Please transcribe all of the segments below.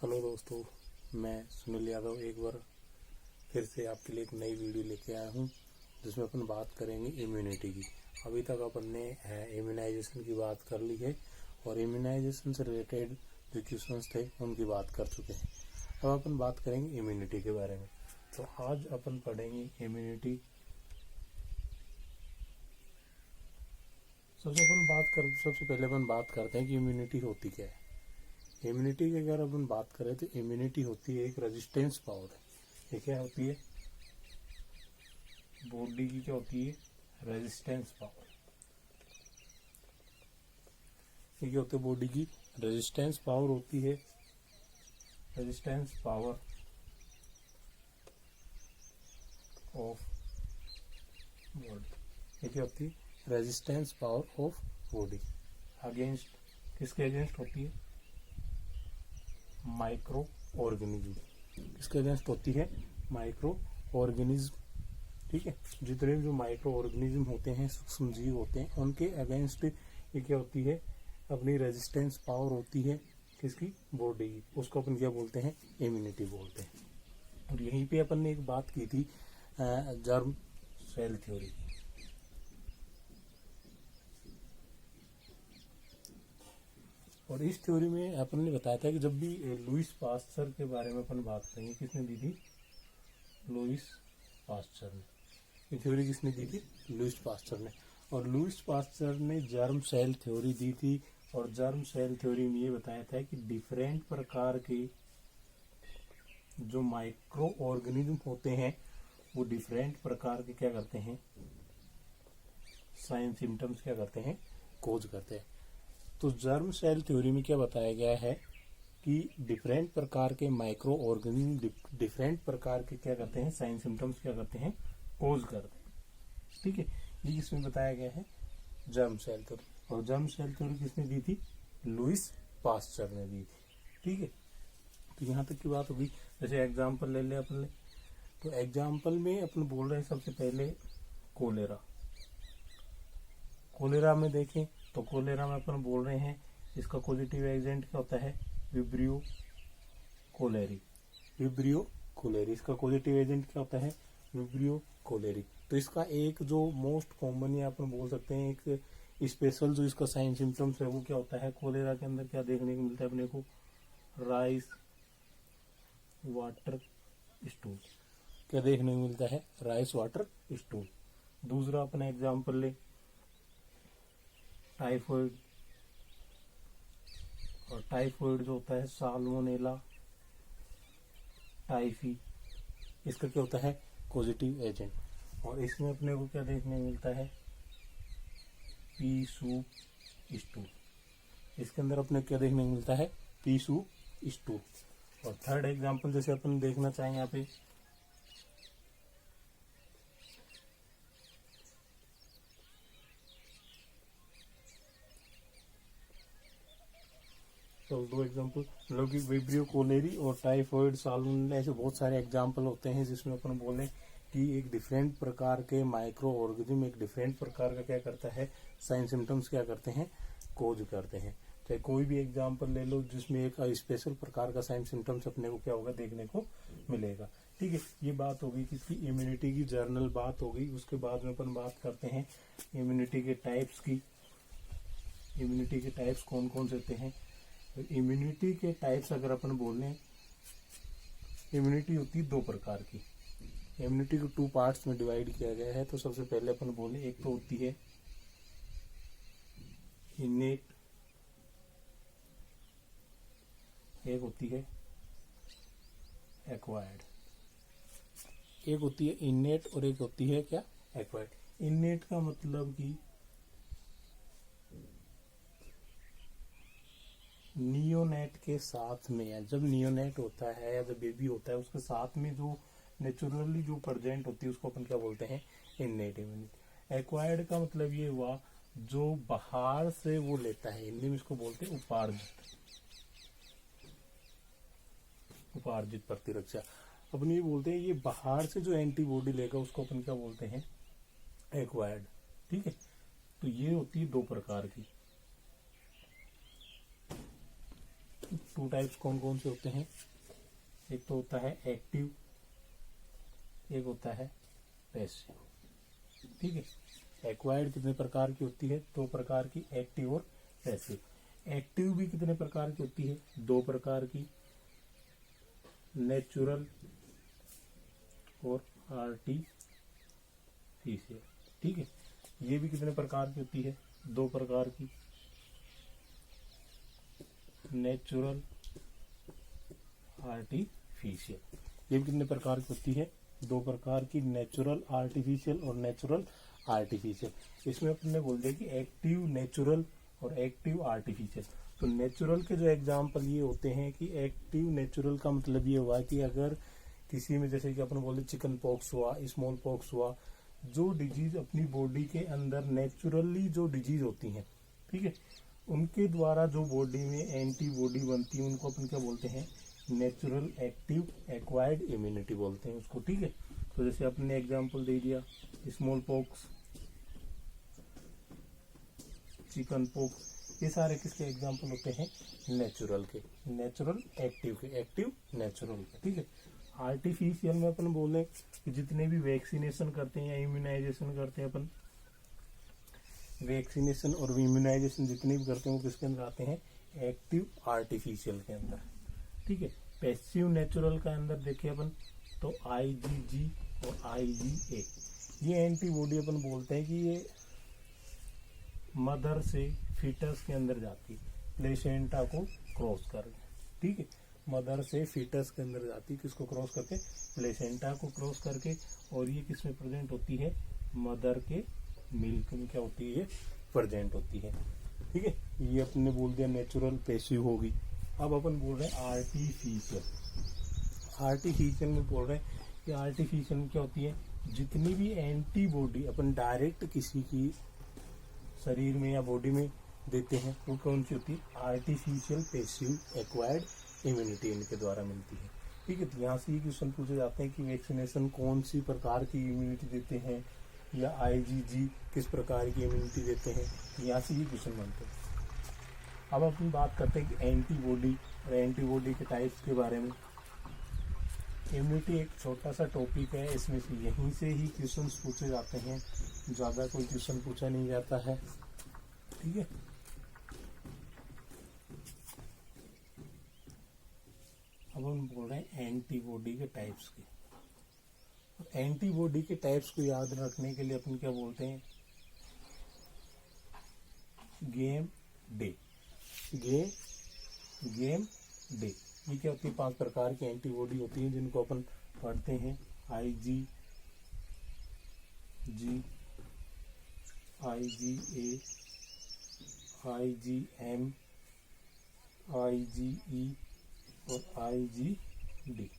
Hello दोस्तों, मैं सुनील यादव एक बार फिर से आपके लिए एक नई वीडियो लेके आया हूँ जिसमें अपन बात करेंगे इम्यूनिटी की। अभी तक अपन ने इम्यूनाइजेशन की बात कर ली है और इम्यूनाइजेशन से रिलेटेड जो क्वेश्चंस थे उनकी बात कर चुके हैं। अब अपन बात करेंगे इम्यूनिटी के बारे में। तो आज अपन पढ़ेंगे इम्यूनिटी। सबसे पहले अपन बात करते हैं कि इम्यूनिटी होती क्या है। इम्यूनिटी की अगर अपन बात करें तो इम्यूनिटी होती है एक रेजिस्टेंस पावर है। ये क्या होती है? बॉडी की क्या होती है? Resistance power. ये क्या होती है? बॉडी की रेजिस्टेंस पावर होती है। Resistance power of body. ये क्या होती है? Resistance power of body against, किसके अगेंस्ट होती है? Micro organism. किसके अगेंस्ट होती है? Micro organism. ठीक है, जितने भी जो माइक्रो ऑर्गेनिज्म होते हैं, सूक्ष्म जीव होते हैं, उनके अगेंस्ट ये क्या होती है? अपनी रेजिस्टेंस पावर होती है। किसकी? बॉडी की। उसको अपन क्या बोलते हैं? इम्यूनिटी बोलते हैं। और यहीं पे अपन ने एक बात की थी जर्म सेल थ्योरी। और इस थ्योरी में अपन ने बताया था कि जब भी लुईस पास्चर के बारे में अपन बात करेंगे, किसने दी थी? लुईस पास्चर ने। ये थ्योरी किसने दी थी? लुईस पास्चर ने। और लुईस पास्चर ने जर्म सेल थ्योरी दी थी। और जर्म सेल थ्योरी में ये बताया था कि डिफरेंट प्रकार के जो माइक्रो ऑर्गेनिज्म होते हैं वो डिफरेंट प्रकार के क्या करते हैं? साइन सिम्टम्स क्या करते हैं? कोज करते हैं। तो जर्म सेल थ्योरी में क्या बताया गया है कि डिफरेंट प्रकार के माइक्रो ऑर्गेनिज्म डिफरेंट प्रकार के क्या करते हैं? साइन सिम्टम्स क्या करते हैं? कोज करते हैं। ठीक है, ये इसमें बताया गया है जर्म सेल थ्योरी। और जर्म सेल थ्योरी किसने दी थी? लुईस पास्चर ने दी थी। ठीक है, तो यहाँ तक की बात होगी। जैसे एग्जाम्पल ले ले अपन। तो एग्जाम्पल में अपन बोल रहे हैं सबसे पहले कोलेरा। कोलेरा में देखें तो कोलेरा में अपन बोल रहे हैं इसका पॉजिटिव एजेंट क्या होता है? Vibrio cholerae. विब्रियो कोलेरी इसका पॉजिटिव एजेंट क्या होता है? Vibrio cholerae. तो इसका एक जो मोस्ट कॉमन या अपन बोल सकते हैं एक स्पेशल जो इसका साइन सिम्टम्स है वो क्या होता है? कोलेरा के अंदर क्या देखने को मिलता है अपने को? Rice water stool. क्या देखने को मिलता है? Rice water stool. दूसरा अपना एग्जाम्पल ले टाइफाइड। और टाइफाइड जो होता है साल्मोनेला टाइफी। इसका क्या होता है? Positive agent. और इसमें अपने को क्या देखने को मिलता है? P soup stool. इसके अंदर अपने क्या देखने को मिलता है? P soup stool. और थर्ड एग्जांपल जैसे अपन देखना चाहेंगे यहाँ पे तो दो एग्जांपल मतलब कि विब्रियो कोलेरी और टाइफाइड साल्मोनेला, ऐसे बहुत सारे एग्जांपल होते हैं जिसमें अपन बोले कि एक डिफरेंट प्रकार के माइक्रो ऑर्गेनिज्म एक डिफरेंट प्रकार का क्या करता है? साइन सिम्टम्स क्या करते हैं? कोज करते हैं। चाहे कोई भी एग्जांपल ले लो जिसमें एक स्पेशल प्रकार का साइन सिम्टम्स अपने को क्या होगा? देखने को मिलेगा। ठीक है, ये बात होगी किसकी? इम्यूनिटी की जर्नल बात होगी। उसके बाद में अपन बात करते हैं इम्यूनिटी के टाइप्स की। इम्यूनिटी के टाइप्स कौन कौन से होते हैं? तो इम्यूनिटी के टाइप्स अगर अपन बोलें, इम्यूनिटी होती है दो प्रकार की। इम्यूनिटी को टू पार्ट्स में डिवाइड किया गया है। तो सबसे पहले अपन बोले एक तो होती है इनेट, एक होती है एक्वायर्ड। एक होती है इनेट और एक होती है क्या? एक्वायर्ड। इनेट का मतलब कि नियोनेट के साथ में, या जब नियोनेट होता है या जब बेबी होता है उसके साथ में जो नेचुरली जो प्रेजेंट होती है उसको अपन क्या बोलते हैं? Innate immunity. एक्वायर्ड का मतलब ये हुआ जो बाहर से वो लेता है। हिंदी में इसको बोलते हैं उपार्जित। उपार्जित प्रतिरक्षा। अपन ये बोलते हैं ये बाहर से जो एंटीबॉडी लेगा उसको अपन क्या बोलते हैं? एक्वायर्ड। ठीक है, तो ये होती है दो प्रकार की। टू टाइप्स कौन कौन से होते हैं? एक तो होता है एक्टिव, एक होता है पैसिव। ठीक है, एक्वायर्ड कितने प्रकार की होती है? 2 प्रकार की, एक्टिव और पैसिव। एक्टिव भी कितने प्रकार की होती है? 2 प्रकार की, नेचुरल और आर्टिफिशियल। ठीक है, ये भी कितने प्रकार की होती है? 2 प्रकार की, नेचुरल, आर्टिफिशियल। ये भी कितने प्रकार की होती है? 2 प्रकार की, नेचुरल आर्टिफिशियल और नेचुरल आर्टिफिशियल। इसमें अपन ने बोल दिया कि एक्टिव, नेचुरल और एक्टिव आर्टिफिशियल। तो नेचुरल के जो एग्जाम्पल ये होते हैं कि एक्टिव नेचुरल का मतलब ये हुआ कि अगर किसी में, जैसे कि अपन बोले चिकन पॉक्स हुआ, स्मॉल पॉक्स हुआ, जो डिजीज अपनी बॉडी के अंदर नेचुरली जो डिजीज होती हैं, ठीक है, उनके द्वारा जो बॉडी में एंटीबॉडी बनती है उनको अपन क्या बोलते हैं? नेचुरल एक्टिव एक्वायर्ड इम्यूनिटी बोलते हैं उसको। ठीक है, तो जैसे अपने एग्जांपल दे दिया, स्मॉल पॉक्स, चिकन पॉक्स, ये सारे किसके एग्जांपल होते हैं? नेचुरल के, नेचुरल एक्टिव के, एक्टिव नेचुरल के। ठीक है, आर्टिफिशियल में अपन बोले कि जितने भी वैक्सीनेशन करते हैं या इम्यूनाइजेशन करते हैं अपन, वैक्सीनेशन और इम्यूनाइजेशन जितने भी करते हैं वो किसके अंदर आते हैं? एक्टिव आर्टिफिशियल के अंदर। ठीक है, पैसिव नेचुरल का अंदर देखिए अपन तो IgG और IgA, ये एंटीबॉडी अपन बोलते हैं कि ये मदर से फीटस के अंदर जाती है, प्लेसेंटा को क्रॉस करके। ठीक है, मदर से फीटस के अंदर जाती है, किसको क्रॉस करके? प्लेसेंटा को क्रॉस करके। और ये किसमें प्रेजेंट होती है? मदर के मिल्क में क्या होती है? प्रेजेंट होती है। ठीक है, ये अपने बोल दिया नेचुरल, पैसिव होगी। अब अपन बोल रहे हैं आर्टिफिशियल। आर्टिफिशियल में बोल रहे हैं कि आर्टिफिशियल में क्या होती है? जितनी भी एंटीबॉडी अपन डायरेक्ट किसी की शरीर में या बॉडी में देते हैं वो कौन सी होती है? आर्टिफिशियल पैसिव एक्वायर्ड इम्यूनिटी इनके द्वारा मिलती है। ठीक है, तो यहाँ से ये क्वेश्चन पूछे जाते हैं कि वैक्सीनेशन कौन सी प्रकार की इम्यूनिटी देते हैं, या IgG किस प्रकार की इम्यूनिटी देते हैं, यहाँ से ये क्वेश्चन बनते हैं। अब अपन बात करते हैं कि एंटीबॉडी और एंटीबॉडी के टाइप्स के बारे में। इम्यूनिटी एक छोटा सा टॉपिक है, इसमें से यहीं से ही क्वेश्चंस पूछे जाते हैं, ज़्यादा कोई क्वेश्चन पूछा नहीं जाता है। ठीक है, अब हम बोल रहे हैं एंटीबॉडी के टाइप्स के। एंटीबॉडी के टाइप्स को याद रखने के लिए अपन क्या बोलते हैं? Game day. गेम डे, ये क्या होती है? 5 प्रकार की एंटीबॉडी होती है जिनको अपन पढ़ते हैं। IgG, IgA, IgM, IgE और IgD।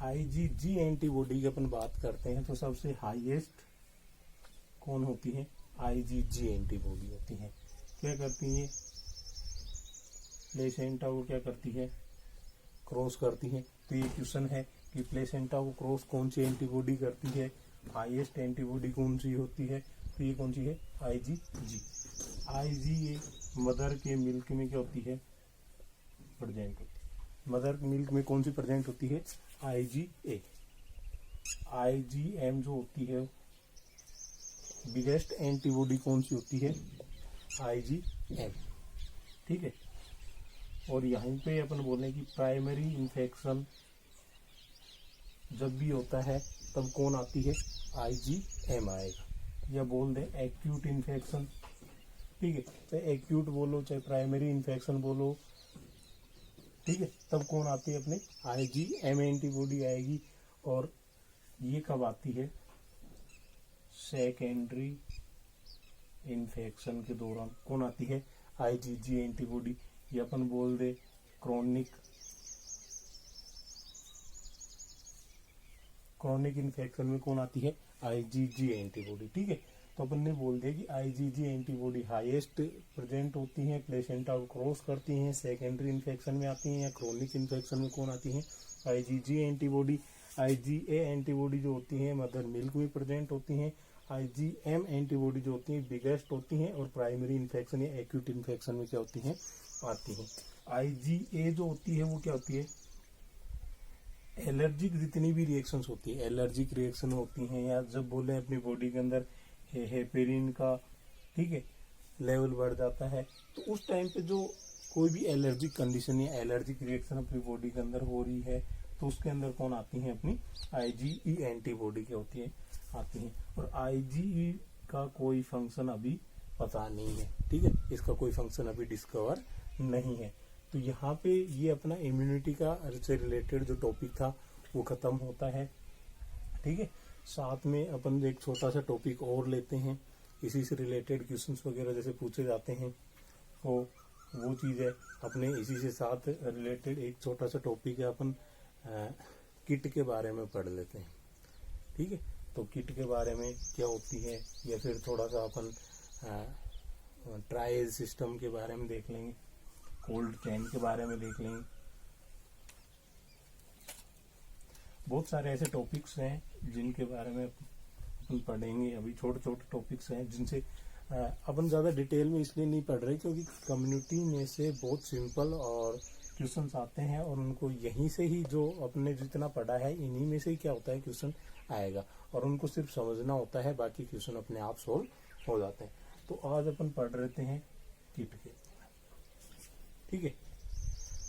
IgG एंटीबॉडी की अपन बात करते हैं तो सबसे हाईएस्ट कौन होती है? IgG एंटीबॉडी होती है। क्या करती है? प्लेसेंटा को क्या करती है? क्रॉस करती है। तो ये क्वेश्चन है कि प्लेसेंटा को क्रॉस कौन सी एंटीबॉडी करती है? हाईएस्ट एंटीबॉडी कौन सी होती है? तो ये कौन सी है? IgG। IgA मदर के मिल्क में क्या होती है? प्रेजेंट होती है। मदर मिल्क में कौन सी प्रेजेंट होती है? IgA। IgM जो होती है, बिगेस्ट एंटीबॉडी कौन सी होती है? IgM। ठीक है, और यहीं पे अपन बोले कि प्राइमरी इन्फेक्शन जब भी होता है तब कौन आती है? IgM आएगा। या बोल दे एक्यूट इन्फेक्शन। ठीक है, चाहे एक्यूट बोलो चाहे प्राइमरी इन्फेक्शन बोलो, ठीक है, तब कौन आती है? अपने IgM एंटीबॉडी आएगी। और ये कब आती है? सेकेंडरी इन्फेक्शन के दौरान कौन आती है? IgG antibody. ये अपन बोल दे क्रोनिक इन्फेक्शन में कौन आती है? IgG antibody. ठीक है, तो अपन ने बोल दिया कि IgG एंटीबॉडी हाईएस्ट प्रेजेंट होती हैं, प्लेसेंटा को क्रॉस करती हैं, सेकेंडरी इन्फेक्शन में आती हैं, या क्रोनिक इन्फेक्शन में कौन आती हैं? IgG antibody. IgA एंटीबॉडी जो होती है मदर मिल्क में प्रेजेंट होती हैं। आईजीएम एंटीबॉडी जो होती हैं बिगेस्ट होती हैं और प्राइमरी इन्फेक्शन या एक्यूट इन्फेक्शन में क्या होती हैं, आती हैं। आईजीए जो होती है वो क्या होती है, एलर्जिक जितनी भी रिएक्शंस होती है, एलर्जिक रिएक्शन होती हैं, या जब बोले अपनी बॉडी के अंदर हेपेरिन का, ठीक है, लेवल बढ़ जाता है, तो उस टाइम पे जो कोई भी एलर्जिक कंडीशन या एलर्जिक रिएक्शन अपनी बॉडी के अंदर हो रही है, तो उसके अंदर कौन आती है, अपनी आईजीई एंटीबॉडी क्या होती है, आती है। और आईजीई का कोई फंक्शन अभी पता नहीं है, ठीक है, इसका कोई फंक्शन अभी डिस्कवर नहीं है। तो यहाँ पे ये अपना इम्यूनिटी का से रिलेटेड जो टॉपिक था वो खत्म होता है, ठीक है। साथ में अपन एक छोटा सा टॉपिक और लेते हैं, इसी से रिलेटेड क्वेश्चंस वगैरह जैसे पूछे जाते हैं, तो वो चीज़ है अपने इसी से साथ रिलेटेड एक छोटा सा टॉपिक है, अपन किट के बारे में पढ़ लेते हैं, ठीक है। तो किट के बारे में क्या होती है, या फिर थोड़ा सा अपन ट्रायल सिस्टम के बारे में देख लेंगे, कोल्ड चेन के बारे में देख लेंगे। बहुत सारे ऐसे टॉपिक्स हैं जिनके बारे में अपन पढ़ेंगे, अभी छोटे छोटे टॉपिक्स हैं जिनसे अपन ज़्यादा डिटेल में इसलिए नहीं पढ़ रहे क्योंकि कम्युनिटी में से बहुत सिंपल और क्वेश्चंस आते हैं, और उनको यहीं से ही जो अपने जितना पढ़ा है इन्हीं में से ही क्या होता है क्वेश्चन आएगा, और उनको सिर्फ समझना होता है, बाकी क्वेश्चन अपने आप सोल्व हो जाते हैं। तो आज अपन पढ़ रहे हैं किट के, ठीक है।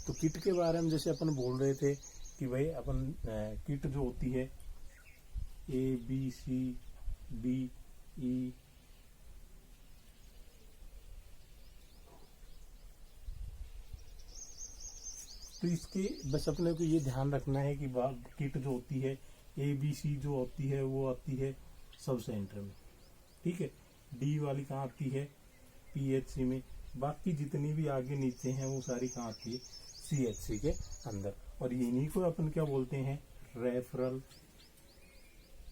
तो किट के बारे में जैसे अपन बोल रहे थे कि भाई अपन किट जो होती है ABCDE, तो इसके बस अपने को ये ध्यान रखना है कि किट जो होती है ABC जो होती है वो आती है सब सेंटर में, ठीक है। D वाली कहाँ आती है, PHC में। बाकी जितनी भी आगे नीचे हैं वो सारी कहाँ आती है, CHC के अंदर। और इन्हीं को अपन क्या बोलते हैं, रेफरल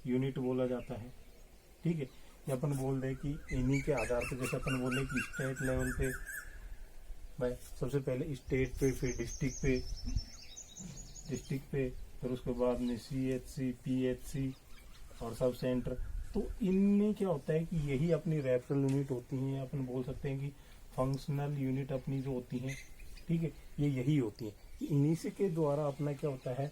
यूनिट बोला जाता है, ठीक है। ये अपन बोल रहे कि इन्हीं के आधार पर, जैसे अपन बोल रहे कि स्टेट लेवल पे भाई सबसे पहले स्टेट पे, फिर डिस्ट्रिक्ट पे, फिर उसके बाद में CHC, PHC और सब सेंटर। तो इनमें क्या होता है कि यही अपनी रेफरल यूनिट होती हैं, अपन बोल सकते हैं कि फंक्शनल यूनिट अपनी जो होती हैं, ठीक है, ये यही होती है। इन्हीं से के द्वारा अपना क्या होता है,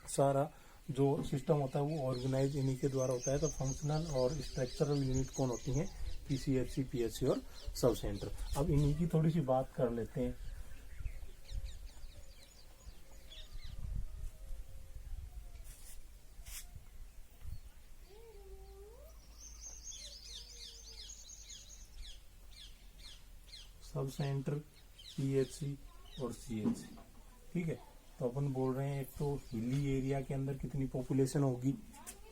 सारा जो सिस्टम होता है वो ऑर्गेनाइज इन्हीं के द्वारा होता है। तो फंक्शनल और स्ट्रक्चरल यूनिट कौन होती हैं, CHC, PHC और सब सेंटर। अब इन्हीं की थोड़ी सी बात कर लेते हैं। सब सेंटर, PHC और CHC, ठीक है। तो अपन बोल रहे हैं एक तो हिली एरिया के अंदर कितनी पॉपुलेशन होगी,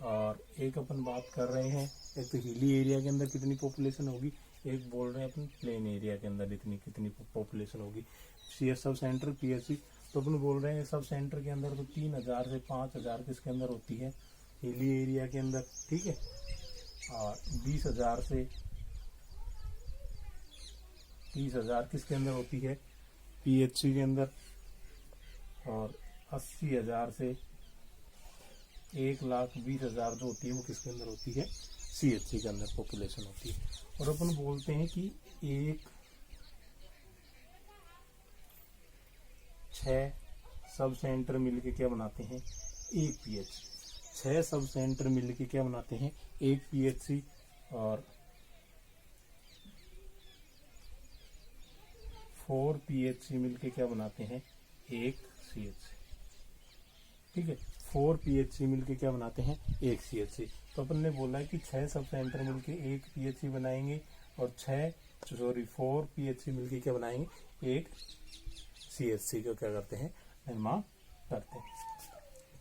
और एक अपन बात कर रहे हैं एक तो हिली एरिया के अंदर कितनी पॉपुलेशन होगी, एक बोल रहे हैं अपन प्लेन एरिया के अंदर इतनी कितनी पॉपुलेशन होगी। CS सब सेंटर, PHC, तो अपन बोल रहे हैं सब सेंटर के अंदर तो 3000 से 5000 किसके अंदर होती है, हिली एरिया के अंदर, ठीक है। और 20,000 से 30,000 किसके अंदर होती है, PHC के अंदर। और 80,000 से 1,20,000 जो होती है वो किसके अंदर होती है, CHC के अंदर पॉपुलेशन होती है। और अपन बोलते हैं कि 6 सब सेंटर मिलके क्या बनाते हैं, एक PHC। 6 सब सेंटर मिलके क्या बनाते हैं, एक PHC। और 4 PHC मिलके क्या बनाते हैं, एक CHC, ठीक है। 4 PHC मिलके क्या बनाते हैं, एक CHC। तो अपन ने बोला है कि 6 सब सेंटर मिलके एक PHC बनाएंगे, और 4 PHC मिलके क्या बनाएंगे, एक CHC को क्या करते हैं, निर्माण करते हैं,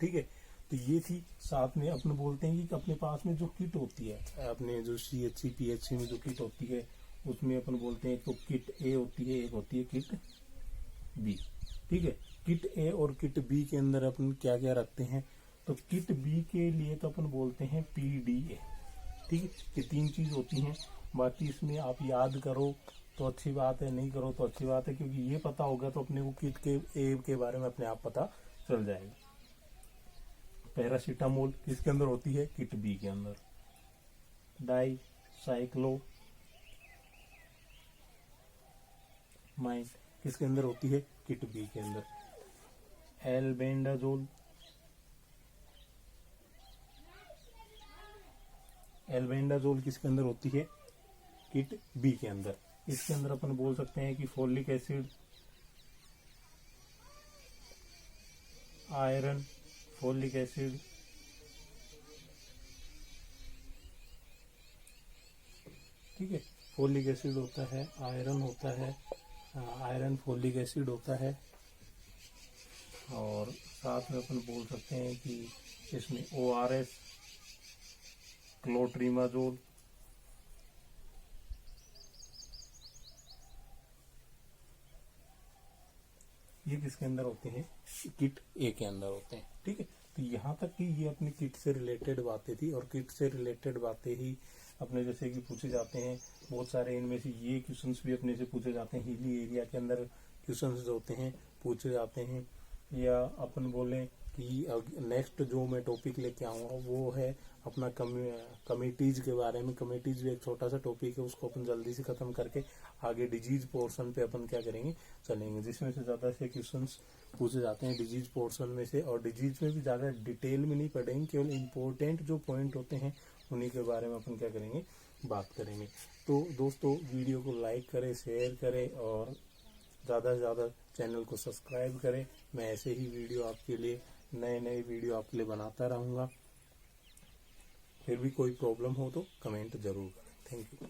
ठीक है। तो ये थी। साथ में अपन बोलते हैं कि अपने पास में जो किट होती है, अपने जो CHC, PHC में जो किट होती है उसमें अपन बोलते हैं एक तो किट A होती है, एक होती है किट B, ठीक है। किट A और किट B के अंदर अपन क्या क्या रखते हैं, तो किट B के लिए तो अपन बोलते हैं PDA, ठीक है। ये 3 चीज होती हैं। बाकी इसमें आप याद करो तो अच्छी बात है, नहीं करो तो अच्छी बात है, क्योंकि ये पता होगा तो अपने को किट के A के बारे में अपने आप पता चल जाएगा। पैरासीटामोल किसके अंदर होती है, किट B के अंदर। डाइसाइक्लोमाइन किसके अंदर होती है, किट बी के अंदर। एल्बेंडाजोल, एल्बेंडाजोल किसके अंदर होती है, किट बी के अंदर। इसके अंदर अपन बोल सकते हैं कि folic acid, iron, folic acid, ठीक है, फोलिक एसिड होता है, आयरन होता है, आयरन फोलिक एसिड होता है। और साथ में अपन बोल सकते हैं कि इसमें ORS, क्लोट्रीमाजोल, ये किसके अंदर होते हैं, किट ए के अंदर होते हैं। ठीक है, तो यहाँ तक कि ये अपनी किट से रिलेटेड बातें थी, और किट से रिलेटेड बातें ही अपने जैसे कि पूछे जाते हैं बहुत सारे। इनमें से ये क्वेश्चंस भी अपने से पूछे जाते हैं, हिली एरिया के अंदर क्वेश्चंस जो होते हैं पूछे जाते हैं। या अपन बोलें कि नेक्स्ट जो मैं टॉपिक लेके आऊँगा वो है अपना कमिटीज के बारे में। कमिटीज भी एक छोटा सा टॉपिक है, उसको अपन जल्दी से खत्म करके आगे डिजीज पोर्शन पे अपन क्या करेंगे, चलेंगे, जिसमें से ज्यादा से क्वेश्चंस पूछे जाते हैं डिजीज पोर्शन में से। और डिजीज में भी ज्यादा डिटेल में नहीं पढ़ेंगे, केवल इंपॉर्टेंट जो पॉइंट होते हैं उन्हीं के बारे में अपन क्या करेंगे, बात करेंगे। तो दोस्तों वीडियो को लाइक करें, शेयर करें, और ज़्यादा से ज़्यादा चैनल को सब्सक्राइब करें। मैं ऐसे ही वीडियो आपके लिए, नए नए वीडियो आपके लिए बनाता रहूँगा। फिर भी कोई प्रॉब्लम हो तो कमेंट जरूर करें। Thank you.